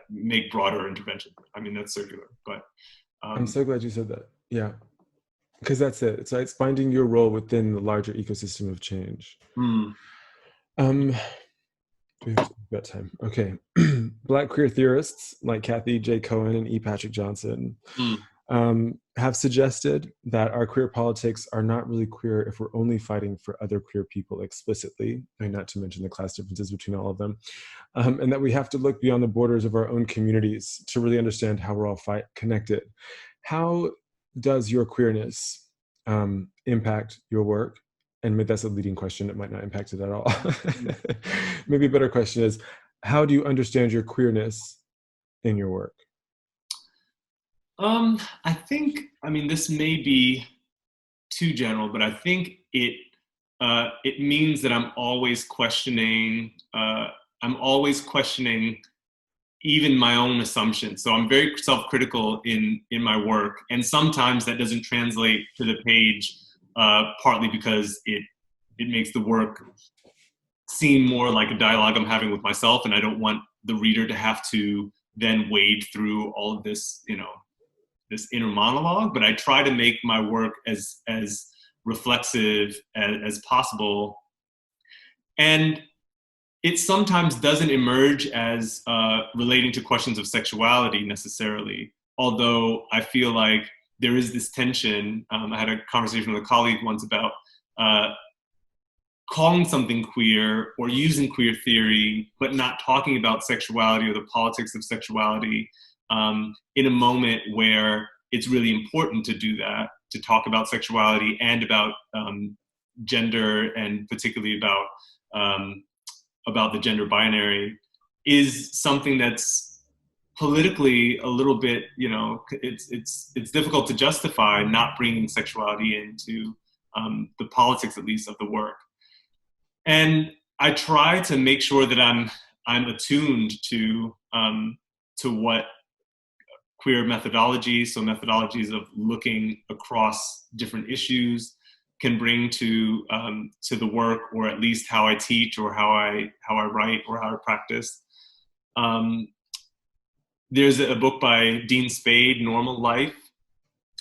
make broader intervention. I mean, that's circular, but I'm so glad you said that. Yeah, because that's it. It's finding your role within the larger ecosystem of change. We have got time. Okay. Black queer theorists like Kathy J. Cohen and E. Patrick Johnson have suggested that our queer politics are not really queer if we're only fighting for other queer people explicitly, and not to mention the class differences between all of them, and that we have to look beyond the borders of our own communities to really understand how we're all connected. How does your queerness impact your work? And maybe that's a leading question. It might not impact it at all. Maybe a better question is, how do you understand your queerness in your work? I think, this may be too general, but I think it means that I'm always questioning even my own assumptions. So I'm very self-critical in my work. And sometimes that doesn't translate to the page, partly because it makes the work seem more like a dialogue I'm having with myself. And I don't want the reader to have to then wade through all of this, this inner monologue, but I try to make my work as reflexive as possible. And it sometimes doesn't emerge as relating to questions of sexuality necessarily, although I feel like there is this tension. I had a conversation with a colleague once about calling something queer or using queer theory, but not talking about sexuality or the politics of sexuality in a moment where it's really important to do that, to talk about sexuality and about gender, and particularly about the gender binary, is something that's politically a little bit, it's difficult to justify not bringing sexuality into the politics, at least, of the work. And I try to make sure that I'm attuned to what queer methodologies, so methodologies of looking across different issues, can bring to the work, or at least how I teach, or how I write, or how I practice. There's a book by Dean Spade, Normal Life,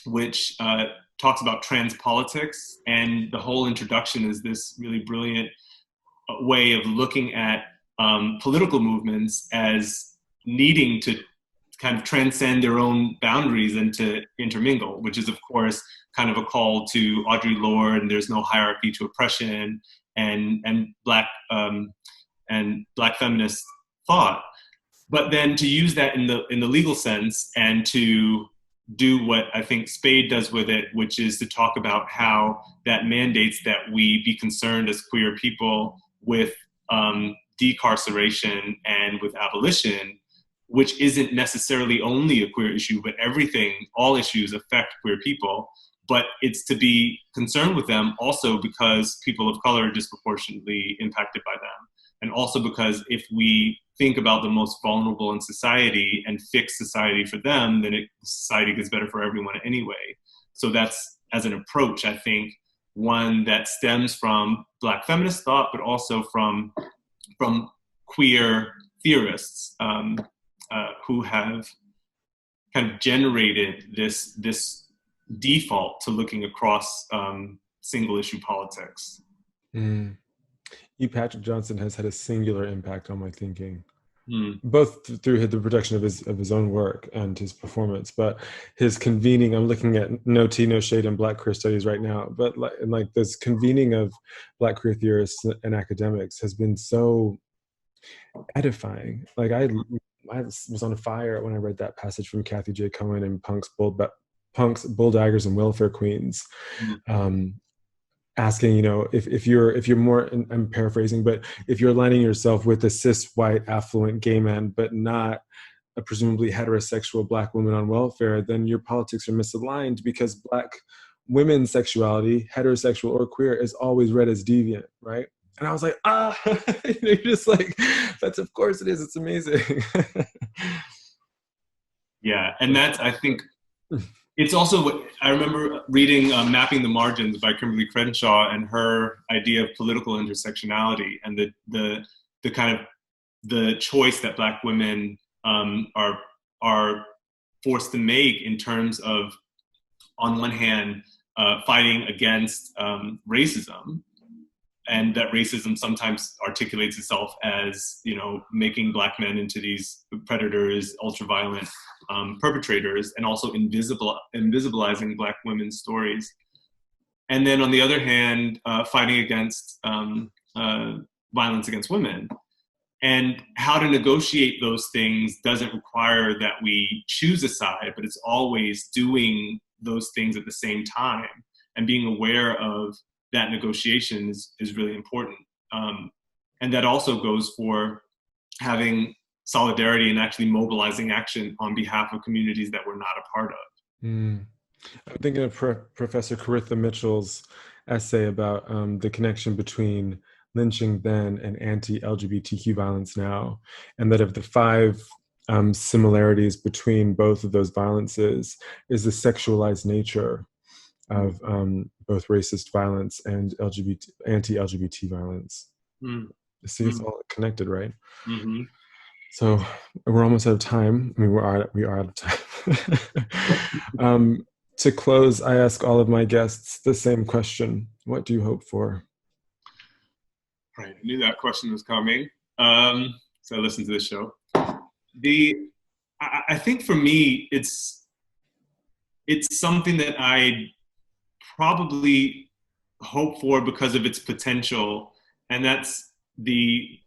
which talks about trans politics, and the whole introduction is this really brilliant way of looking at political movements as needing to kind of transcend their own boundaries and to intermingle, which is, of course, kind of a call to Audre Lorde, and there's no hierarchy to oppression, and black feminist thought. But then to use that in the legal sense, and to do what I think Spade does with it, which is to talk about how that mandates that we be concerned as queer people with decarceration and with abolition, which isn't necessarily only a queer issue, but everything, all issues affect queer people. But it's to be concerned with them also because people of color are disproportionately impacted by them. And also because if we think about the most vulnerable in society and fix society for them, then society gets better for everyone anyway. So that's, as an approach, I think, one that stems from Black feminist thought, but also from queer theorists who have kind of generated this default to looking across single issue politics. Mm. E. Patrick Johnson has had a singular impact on my thinking, both through the production of his own work and his performance, but his convening. I'm looking at No Tea, No Shade in Black Queer Studies right now, but like this convening of Black queer theorists and academics has been so edifying. Like I was on fire when I read that passage from Kathy J. Cohen in Punk's Bulldaggers and Welfare Queens. Asking, if you're more, and I'm paraphrasing, but if you're aligning yourself with a cis white affluent gay man, but not a presumably heterosexual Black woman on welfare, then your politics are misaligned, because Black women's sexuality, heterosexual or queer, is always read as deviant, right? And I was like, you're just like, that's, of course it is. It's amazing. Yeah, and that's, I think, it's also, I remember reading Mapping the Margins by Kimberly Crenshaw, and her idea of political intersectionality, and the kind of the choice that Black women are forced to make in terms of, on one hand, fighting against racism, and that racism sometimes articulates itself as, making Black men into these predators, ultraviolent perpetrators, and also invisibilizing Black women's stories. And then on the other hand, fighting against violence against women. And how to negotiate those things doesn't require that we choose a side, but it's always doing those things at the same time, and being aware of that negotiation is really important. And that also goes for having solidarity and actually mobilizing action on behalf of communities that we're not a part of. I'm thinking of Professor Caritha Mitchell's essay about the connection between lynching then and anti-LGBTQ violence now, and that of the 5 similarities between both of those violences is the sexualized nature of both racist violence and anti-LGBT violence. See, it's all connected, right? Mm-hmm. So we're almost out of time. I mean, we are out of time. To close, I ask all of my guests the same question: what do you hope for? Right, I knew that question was coming. So I listen to the show. I think for me, it's something that I probably hope for because of its potential, and that's the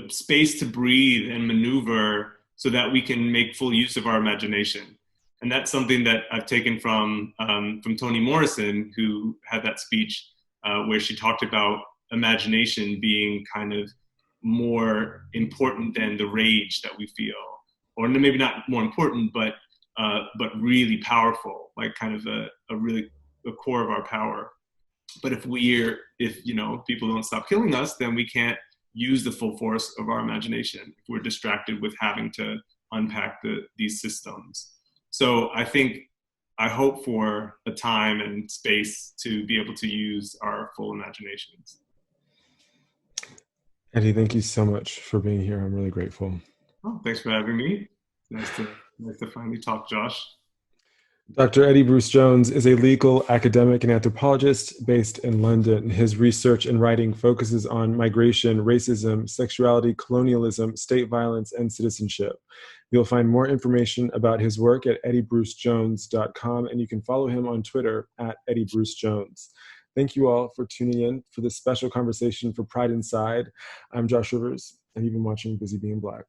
space to breathe and maneuver so that we can make full use of our imagination. And that's something that I've taken from Toni Morrison, who had that speech where she talked about imagination being kind of more important than the rage that we feel, or maybe not more important, but really powerful, like kind of a really the core of our power. But if people don't stop killing us, then we can't use the full force of our imagination if we're distracted with having to unpack these systems. So I hope for a time and space to be able to use our full imaginations. Eddie, thank you so much for being here. I'm really grateful. Oh, thanks for having me. Nice to finally talk, Josh. Dr. Eddie Bruce Jones is a legal academic and anthropologist based in London. His research and writing focuses on migration, racism, sexuality, colonialism, state violence, and citizenship. You'll find more information about his work at eddiebrucejones.com, and you can follow him on Twitter at Eddie Bruce Jones. Thank you all for tuning in for this special conversation for Pride Inside. I'm Josh Rivers, and you've been watching Busy Being Black.